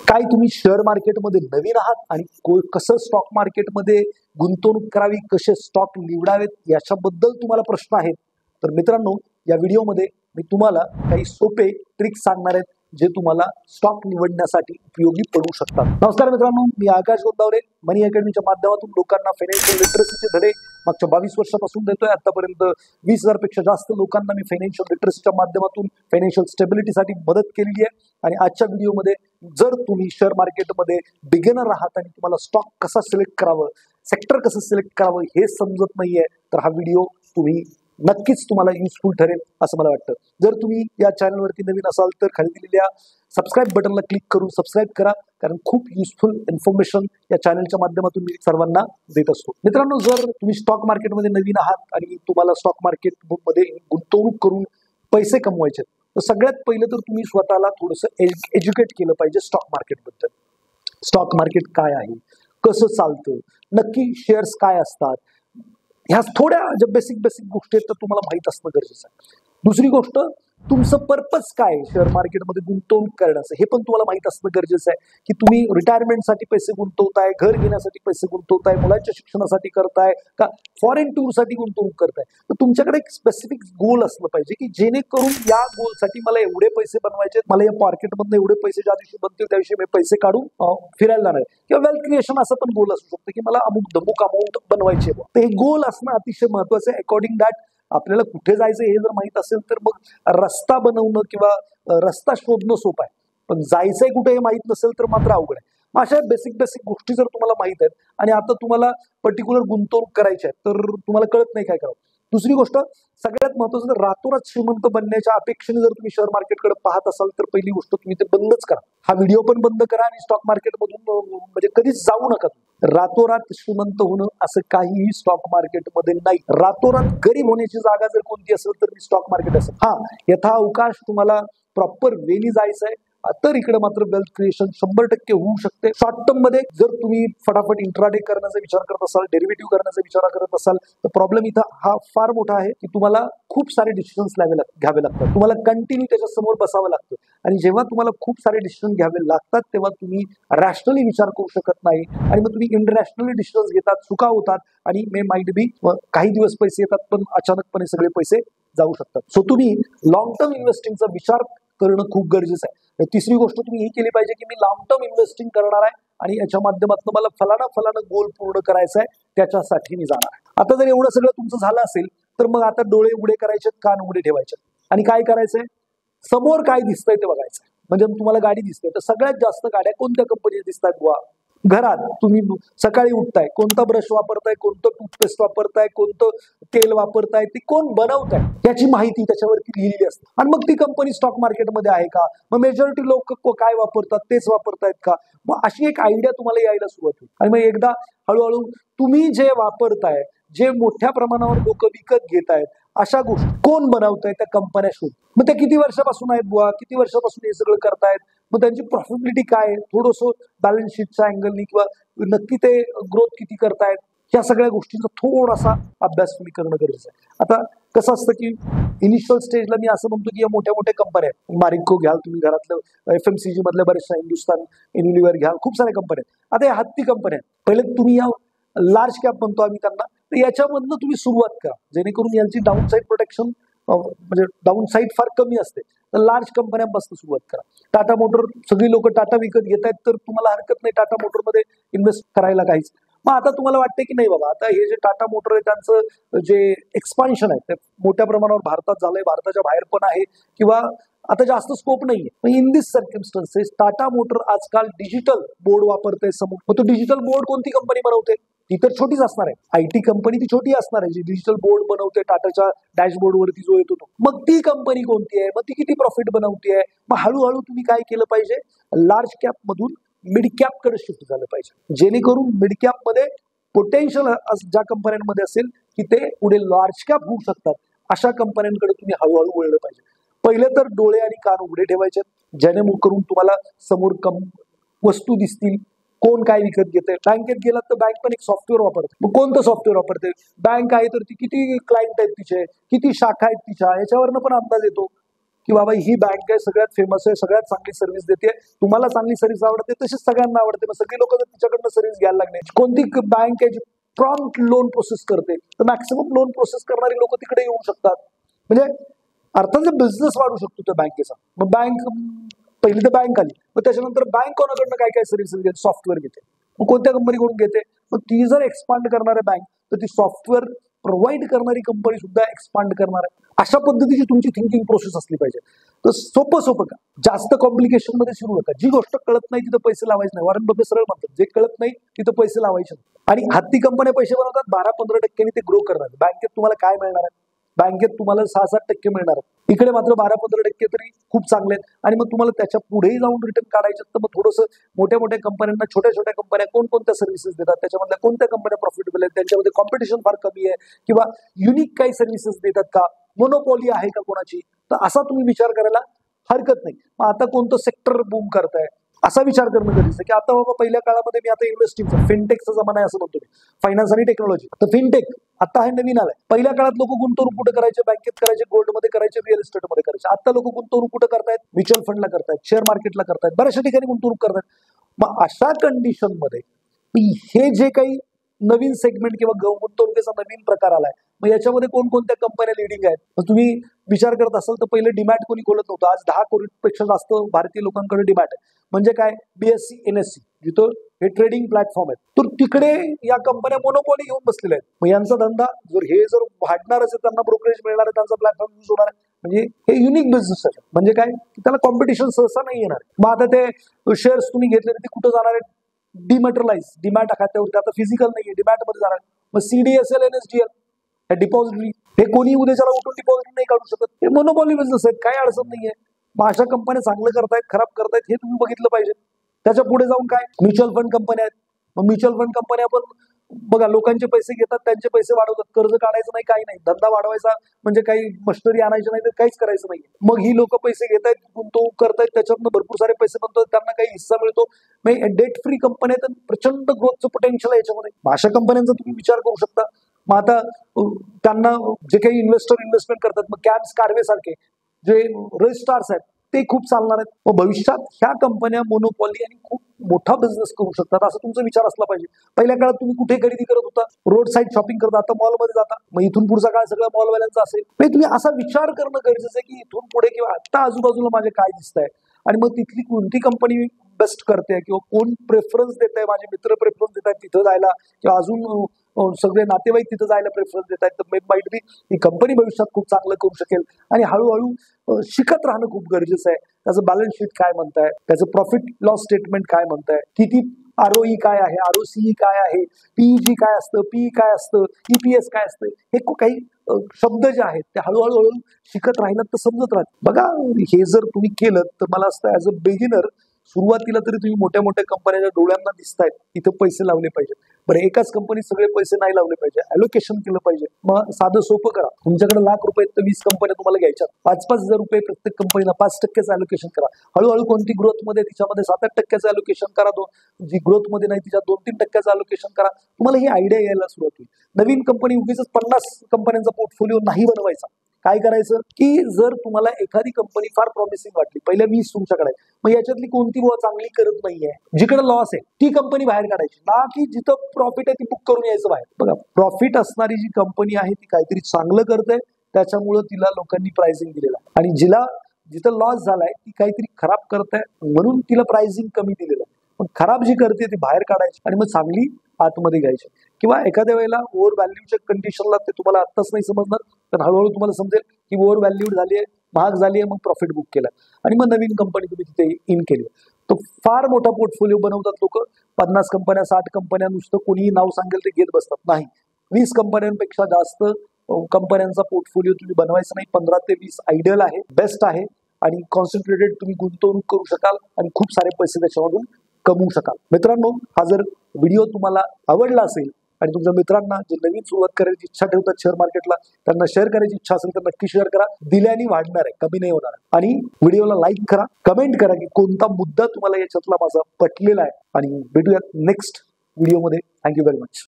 काय तुम्ही शेअर मार्केटमध्ये नवीन आहात आणि कसं स्टॉक मार्केटमध्ये गुंतवणूक करावी, कसे स्टॉक निवडावेत याच्याबद्दल तुम्हाला प्रश्न आहेत, तर मित्रांनो या व्हिडिओमध्ये मी तुम्हाला काही सोपे ट्रिक्स सांगणार आहेत जे तुम्हाला स्टॉक निवडण्यासाठी उपयोगी पडू शकतात। नमस्कार मित्रांनो, मी आकाश गोंदावले मनी अकॅडमीच्या माध्यमातून लोकांना फायनान्शियल लिटरसीचे धडे मागच्या 22 वर्षापासून देतोय। आतापर्यंत 20,000 पेक्षा जास्त लोकांना मी फायनान्शियल लिटरसीच्या माध्यमातून फायनान्शियल स्टेबिलिटीसाठी मदत केलेली आहे। आणि आजच्या व्हिडिओमध्ये जर तुम्ही शेअर मार्केटमध्ये बिगिनर आहात आणि तुम्हाला स्टॉक कसा सिलेक्ट करावं, सेक्टर कसं सिलेक्ट करावं हे समजत नाहीये, तर हा व्हिडिओ तुम्ही नक्कीच तुम्हाला युजफुल ठरेल असं मला वाटतं। जर तुम्ही या चॅनलवरती नवीन असाल तर खाली दिलेल्या सबस्क्राईब बटनला क्लिक करून सबस्क्राईब करा, कारण खूप युजफुल इन्फॉर्मेशन या चॅनलच्या माध्यमातून मी सर्वांना देत असतो। मित्रांनो, जर तुम्ही स्टॉक मार्केटमध्ये नवीन आहात आणि तुम्हाला स्टॉक मार्केटमध्ये गुंतवणूक करून पैसे कमवायचे, तर सगळ्यात पहिले तर तुम्ही स्वतःला थोडंसं एज्युकेट केलं पाहिजे स्टॉक मार्केटबद्दल। स्टॉक मार्केट काय आहे, कसं चालतं, नक्की शेअर्स काय असतात, ह्या थोड्या ज्या बेसिक गोष्टी आहेत तर तुम्हाला माहित असणं गरजेचं आहे। दुसरी गोष्ट, तुमचं पर्पज काय आहे शेअर मार्केटमध्ये गुंतवणूक करण्याचं हे पण तुम्हाला माहित असणं गरजेचं आहे। की तुम्ही रिटायरमेंटसाठी पैसे गुंतवताय, घर घेण्यासाठी पैसे गुंतवताय, मुलांच्या शिक्षणासाठी करताय का फॉरेन टूरसाठी गुंतवणूक करताय, तर तुमच्याकडे एक स्पेसिफिक गोल असलं पाहिजे की जेणेकरून या गोलसाठी मला एवढे पैसे बनवायचे, मला या मार्केटमधून एवढे पैसे ज्या दिवशी बनतील त्या दिवशी मी पैसे काढून फिरायला जाणार आहे, किंवा वेल्थ क्रिएशन असं पण गोल असू शकतं की मला अमुक धमुक अमाऊंट बनवायची आहे। तर हे गोल असणं अतिशय महत्वाचं आहे। अकॉर्डिंग दॅट आपल्याला कुठे जायचं हे जर माहित असेल तर मग रस्ता बनवणं किंवा रस्ता शोधणं सोपं आहे, पण जायचंय कुठे हे माहित नसेल तर मात्र अवघड आहे। अशा बेसिक गोष्टी जर तुम्हाला माहित आहेत आणि आता तुम्हाला पर्टिक्युलर गुंतवणूक करायची आहे तर तुम्हाला कळत नाही काय करावं। दुसरी गोष्ट, सगळ्यात महत्वाचं, जर रातोरात श्रीमंत बनण्याच्या अपेक्षेने जर तुम्ही शेअर मार्केटकडे पाहत असाल तर पहिली गोष्ट तुम्ही ते बंदच करा। हा व्हिडिओ पण बंद करा आणि स्टॉक मार्केटमधून म्हणजे कधीच जाऊ नका। रातोरात श्रीमंत होणं असं काहीही स्टॉक मार्केटमध्ये नाही। रातोरात गरीब होण्याची जागा जर कोणती असेल तर स्टॉक मार्केट असेल। हा, यथावकाश तुम्हाला प्रॉपर वेनी जायचंय तर इकडे मात्र वेल्थ क्रिएशन 100% होऊ शकते। शॉर्ट टर्म मध्ये जर तुम्ही फटाफट इंट्राडे करण्याचा विचार करत असाल, डेरिव्हेटिव्ह करण्याचा विचार करत असाल, तर प्रॉब्लेम इथं हा फार मोठा आहे की तुम्हाला खूप सारे डिसिजन्स घ्यावे लागतात, तुम्हाला कंटिन्यू त्याच्या समोर बसावं लागतं। आणि जेव्हा तुम्हाला खूप सारे डिसिजन घ्यावे लागतात तेव्हा तुम्ही रॅशनली विचार करू शकत नाही आणि मग तुम्ही इनरॅशनली डिसिजन्स घेतात, चुका होतात आणि मे माइट बी काही दिवस पैसे येतात पण अचानकपणे सगळे पैसे जाऊ शकतात। सो तुम्ही लॉंग टर्म इन्व्हेस्टिंगचा विचार करणं खूप गरजेचं आहे। तिसरी गोष्ट तुम्ही ही केली पाहिजे की मी लॉंग टर्म इन्व्हेस्टिंग करणार आहे आणि याच्या माध्यमातून मला फलाना गोल पूर्ण करायचा आहे, त्याच्यासाठी मी जाणार आहे। आता जर एवढं सगळं तुमचं झालं असेल तर मग आता डोळे उघडे करायचे, कान उघडे ठेवायचे आणि काय करायचंय, समोर काय दिसतंय ते बघायचं। म्हणजे तुम्हाला गाडी दिसते तर सगळ्यात जास्त गाड्या कोणत्या कंपनीच्या दिसतात बुवा? घरात तुम्ही सकाळी उठताय, कोणता ब्रश वापरताय, कोणतं टूथपेस्ट वापरताय, कोणतं तेल वापरताय, ते कोण बनवताय याची माहिती त्याच्यावरती लिहिलेली असते। आणि मग ती कंपनी स्टॉक मार्केटमध्ये आहे का, मग मेजॉरिटी लोक काय वापरतात तेच वापरतायत का, मग अशी एक आयडिया तुम्हाला यायला सुरुवात होईल। आणि मग एकदा हळूहळू तुम्ही जे वापरताय, जे मोठ्या प्रमाणावर लोक विकत घेत आहेत, अशा गोष्टी कोण बनवताय त्या कंपन्या शोध। मग त्या किती वर्षापासून आहेत बुवा, किती वर्षापासून हे सगळं करतायत, मग त्यांची प्रॉफिटेबिलिटी काय आहे, थोडंसं बॅलन्स शीटच्या अँगलनी किंवा नक्की ते ग्रोथ किती करतायत, या सगळ्या गोष्टींचा थोडासा अभ्यास तुम्ही करणं गरजेचं आहे। आता कसं असतं की इनिशियल स्टेजला मी असं म्हणतो की या मोठ्या कंपन्या आहेत, मारिको घ्याल तुम्ही, घरातलं FMCG मधल्या बरेचशा, हिंदुस्तान युनिलिव्हर घ्याल, खूप साऱ्या कंपन्या आहेत। आता या हत्ती कंपन्या आहेत, पहिले तुम्ही या लार्ज कॅप म्हणतो आम्ही त्यांना, तर याच्यामधनं तुम्ही सुरुवात करा जेणेकरून यांची डाऊन साईड प्रोटेक्शन म्हणजे डाऊन साईड फार कमी असते। तर लार्ज कंपन्यांपासून सुरुवात करा। टाटा मोटर, सगळी लोक टाटा विकत घेत आहेत तर तुम्हाला हरकत नाही टाटा मोटरमध्ये इन्व्हेस्ट करायला काहीच। मग आता तुम्हाला वाटतं की नाही बाबा, आता हे जे टाटा मोटर आहे त्यांचं जे एक्सपान्शन आहे ते मोठ्या प्रमाणावर भारतात झालंय, भारताच्या बाहेर पण आहे किंवा आता जास्त स्कोप नाहीये। मग in this circumstances Tata motor आजकाल डिजिटल बोर्ड वापरते समोर। मग तो डिजिटल बोर्ड कोणती कंपनी बनवते? ती तर छोटीच असणार आहे, IT कंपनी ती छोटी असणार आहे जी डिजिटल बोर्ड बनवते, टाटाच्या डॅशबोर्ड वरती जो येतो तो। मग ती कंपनी कोणती आहे, मग ती किती प्रॉफिट बनवते? मग हळूहळू तुम्ही काय केलं पाहिजे, लार्ज कॅप मधून मिड कॅप कडे शिफ्ट झालं पाहिजे, जेणेकरून मिड कॅप मध्ये पोटेन्शियल ज्या कंपन्यांमध्ये असेल की ते पुढे लार्ज कॅप होऊ शकतात, अशा कंपन्यांकडे तुम्ही हळूहळू वळलं पाहिजे। पहिले तर डोळे आणि कान उघडे ठेवायचे, जेणेकरून तुम्हाला समोर वस्तू दिसतील, कोण काय विकत घेते। बँकेत गेलात तर बँक पण एक सॉफ्टवेअर वापरते, मग कोणतं सॉफ्टवेअर वापरते बँक आहे तर ती किती क्लायंट आहेत तिचे, किती शाखा आहेत तिच्या, याच्यावरनं पण अंदाज येतो। की बाबा ही बँक आहे, सगळ्यात फेमस आहे, सगळ्यात चांगली सर्व्हिस देते, तुम्हाला चांगली सर्व्हिस आवडते तशीच सगळ्यांना आवडते, मग सगळी लोक तिच्याकडनं सर्व्हिस घ्यायला लागले. कोणती बँक आहे जी प्रॉम्प्ट लोन प्रोसेस करते, तर मॅक्सिमम लोन प्रोसेस करणारी लोक तिकडे येऊ शकतात. म्हणजे अर्थात बिझनेस वाढू शकतो त्या बँकेचा. मग बँक पहिली तर बँक आली, मग त्याच्यानंतर बँक कोणाकडनं काय काय सर्व्हिसेस घेते, सॉफ्टवेअर घेते, मग कोणत्या कंपनीकडून घेते, मग ती जर एक्सपांड करणार आहे बँक, तर ती सॉफ्टवेअर प्रोव्हाइड करणारी कंपनी सुद्धा एक्सपांड करणार आहे. अशा पद्धतीची तुमची थिंकिंग प्रोसेस असली पाहिजे. तर सोपं का, जास्त कॉम्प्लिकेशन मध्ये सुरू नका. जी गोष्ट कळत नाही तिथं पैसे लावायचे नाही. वॉरेन बफेट सरळ म्हणतात, जे कळत नाही तिथं पैसे लावायचे. आणि हत्ती कंपन्या पैसे बनवतात, 12-15% ते ग्रो करणार. बँकेत तुम्हाला काय मिळणार आहे, बँकेत तुम्हाला 6-7% मिळणार आहे. इकडे मात्र 12-15% तरी खूप चांगले आहेत. आणि मग तुम्हाला त्याच्या पुढेही जाऊन रिटर्न काढायचे, तर मग थोडंसं मोठ्या मोठ्या कंपन्यांना, छोट्या छोट्या कंपन्या कोणकोणत्या सर्व्हिसेस देतात, त्याच्यामधल्या कोणत्या कंपन्या प्रॉफिटेबल आहेत, त्यांच्यामध्ये कॉम्पिटिशन फार कमी आहे, किंवा युनिक काही सर्व्हिसेस देतात का, मोनोपॉली आहे का कोणाची, तर असा तुम्ही विचार करायला हरकत नाही. मग आता कोणतं सेक्टर बूम करताय असा विचार करणं गरजेचं आहे. की आता बाबा पहिल्या काळामध्ये मी आता इन्व्हेस्टिंगचा फिनटेकचा जमाना आहे असं म्हणतो मी, फायनान्स आणि टेक्नॉलॉजी. तर फिनटेक आता हे नवीन आलंय. पहिल्या काळात लोक गुंतवणूक कुठे करायचे, बँकेत करायचे, गोल्डमध्ये करायचे, रिअल इस्टेटमध्ये करायचे. आता लोक गुंतवणूक कुठे करतायत, म्युच्युअल फंडला करतायत, शेअर मार्केटला करतायत, बऱ्याचशा ठिकाणी गुंतवणूक करतायत. मग अशा कंडिशनमध्ये हे जे काही नवीन सेगमेंट किंवा गुंतवणुकीचा नवीन प्रकार आलाय, मग याच्यामध्ये कोणकोणत्या कंपन्या लिडिंग आहेत. मग तुम्ही विचार करत असाल तर पहिले डीमॅट कोणी खोलत नव्हतं, आज 10 कोटीपेक्षा जास्त भारतीय लोकांकडे डीमॅट आहे. म्हणजे काय, BSE NSE जिथं हे ट्रेडिंग प्लॅटफॉर्म आहेत, तर तिकडे या कंपन्या मोनोपॉली घेऊन बसलेल्या आहेत. मग यांचा धंदा जर वाढणारच आहे, त्यांना ब्रोकरेज मिळणार आहे, त्यांचा प्लॅटफॉर्म यूज होणार आहे, म्हणजे हे युनिक बिझनेस आहे. म्हणजे काय, त्याला कॉम्पिटिशन सहसा नाही येणार. मग आता ते शेअर्स तुम्ही घेतले ते कुठं जाणार आहेत, डिमॅटरलाइज, डीमॅट खात्यावरती, आता फिजिकल नाहीये, डीमॅट मध्ये जाणार. मग CDSL NSDL हे डिपॉझिटरी, हे कोणी उद्याच्याला उठून डिपॉझिट नाही काढू शकत. हे मोनोपॉली बिझनेस आहेत, काही अडचण नाहीये. मग अशा कंपन्या चांगलं करतायत, खराब करतायत, हे तुम्ही बघितलं पाहिजे. त्याच्या पुढे जाऊन काय, म्युच्युअल फंड कंपन्या आहेत. मग म्युच्युअल फंड कंपन्या पण बघा, लोकांचे पैसे घेतात, त्यांचे पैसे वाढवतात, कर्ज काढायचं नाही, काही नाही, धंदा वाढवायचा म्हणजे काही मशिनरी आणायची नाही, तर काहीच करायचं नाही. मग ही लोक पैसे घेत आहेत, गुंतवणूक करतायत, त्याच्यातनं भरपूर सारे पैसे बनतात, त्यांना काही हिस्सा मिळतो. डेट फ्री कंपन्या आहेत, प्रचंड ग्रोथचं पोटेन्शियल आहे याच्यामध्ये. अशा कंपन्यांचा तुम्ही विचार करू शकता. मग आता त्यांना जे काही इन्व्हेस्टमेंट करतात, मग कॅम्स कार्वे सारखे जे रजिस्ट्रार्स आहेत ते खूप चालणार आहेत. मग भविष्यात ह्या कंपन्या मोनोपॉली आणि खूप मोठा बिझनेस करू शकतात, असं तुमचा विचार असला पाहिजे. पहिल्या काळात तुम्ही कुठे खरेदी करत होता, रोड साईड शॉपिंग करता, आता मॉलमध्ये जाता. मग इथून पुढचा काळ सगळं मॉलवाल्यांचा असेल. तुम्ही असा विचार करणं गरजेचं आहे की इथून पुढे किंवा आता आजूबाजूला माझे काय दिसतंय, आणि मग तिथली कोणती कंपनी बेस्ट करते, किंवा कोण प्रेफरन्स देत आहे, माझे मित्र प्रेफरन्स देत आहेत तिथं जायला, किंवा अजून सगळे नातेवाईक तिथं जायला प्रेफरन्स देत आहेत, तर माइट बी ही कंपनी भविष्यात खूप चांगलं करू शकेल. आणि हळूहळू शिकत राहणं खूप गरजेचं आहे. त्याचं बॅलन्स शीट काय म्हणताय, त्याचं प्रॉफिट लॉस स्टेटमेंट काय म्हणताय, किती ROE काय आहे, ROCE काय आहे, PEG काय असतं, PE काय असतं, EPS काय असतं, हे काही शब्द जे आहेत ते हळूहळू शिकत राहिलात तर समजत राहत. बघा, हे जर तुम्ही केलं तर मला असतं ऍज अ बिगिनर सुरुवातीला तरी तुम्ही मोठ्या मोठ्या कंपन्यांच्या डोळ्यांना दिसतायत तिथं पैसे लावले पाहिजे. बरं, एकाच कंपनीत सगळे पैसे नाही लावले पाहिजे, ॲलोकेशन केलं पाहिजे. मग साधं सोपं करा, तुमच्याकडे ₹1,00,000 तर 20 कंपन्या तुम्हाला घ्यायच्या, ₹5,000 प्रत्येक कंपनीला 5% ॲलोकेशन करा. हळूहळू कोणती ग्रोथमध्ये तिच्यामध्ये 7-8% ॲलोकेशन करा, जी ग्रोथमध्ये नाही तिच्या 2-3% ॲलोकेशन करा. तुम्हाला ही आयडिया यायला सुरुवात होईल. नवीन कंपनी उगीच 50 कंपन्यांचा पोर्टफोलिओ नाही बनवायचा. काय करायचं की जर तुम्हाला एखादी कंपनी फार प्रॉमिसिंग वाटली, पहिल्या 20 तुमच्याकडे, मग याच्यातली कोणती चांगली करत नाहीये, जिकडे लॉस आहे ती कंपनी बाहेर काढायची, ना की जिथं प्रॉफिट आहे ती बुक करून यायचं बाहेर. बघा, प्रॉफिट असणारी जी कंपनी आहे ती काहीतरी चांगलं करते, त्याच्यामुळे तिला लोकांनी प्राइसिंग दिलेला, आणि जिथं लॉस झालाय ती काहीतरी खराब करताय म्हणून तिला प्राइसिंग कमी दिलेलं आहे. पण खराब जी करते ती बाहेर काढायची आणि मग चांगली आतमध्ये घ्यायची. किंवा एखाद्या वेळेला ओव्हर व्हॅल्यूच्या कंडिशनला ते तुम्हाला आत्ताच नाही समजणार, तर हळूहळू तुम्हाला समजेल की ओव्हर व्हॅल्यूड झाली आहे, महाग झाली आहे, मग प्रॉफिट बुक केला आणि मग नवीन कंपनी तुम्ही तिथे इन केली. तो फार मोठा पोर्टफोलिओ बनवतात लोक, 50 कंपन्या 60 कंपन्या, नुसतं कोणीही नाव सांगेल ते घेत बसतात. नाही, 20 कंपन्यांपेक्षा जास्त कंपन्यांचा पोर्टफोलिओ तुम्ही बनवायचा नाही. 15 ते 20 आयडियल आहे, बेस्ट आहे, आणि कॉन्सन्ट्रेटेड तुम्ही गुंतवणूक करू शकाल आणि खूप सारे पैसे त्याच्यामधून कमवू शकाल. मित्रांनो, हा जर व्हिडिओ तुम्हाला आवडला असेल आणि तुमच्या मित्रांना जे नवीन सुरुवात करायची इच्छा ठेवतात शेअर मार्केटला, त्यांना शेअर करायची इच्छा असेल तर नक्की शेअर करा. दिल्याने वाढणार आहे, कमी नाही होणार. आणि व्हिडिओला लाईक करा, कमेंट करा की कोणता मुद्दा तुम्हाला याच्यातला माझा पटलेला आहे, आणि भेटूयात नेक्स्ट व्हिडिओमध्ये. Thank you very much.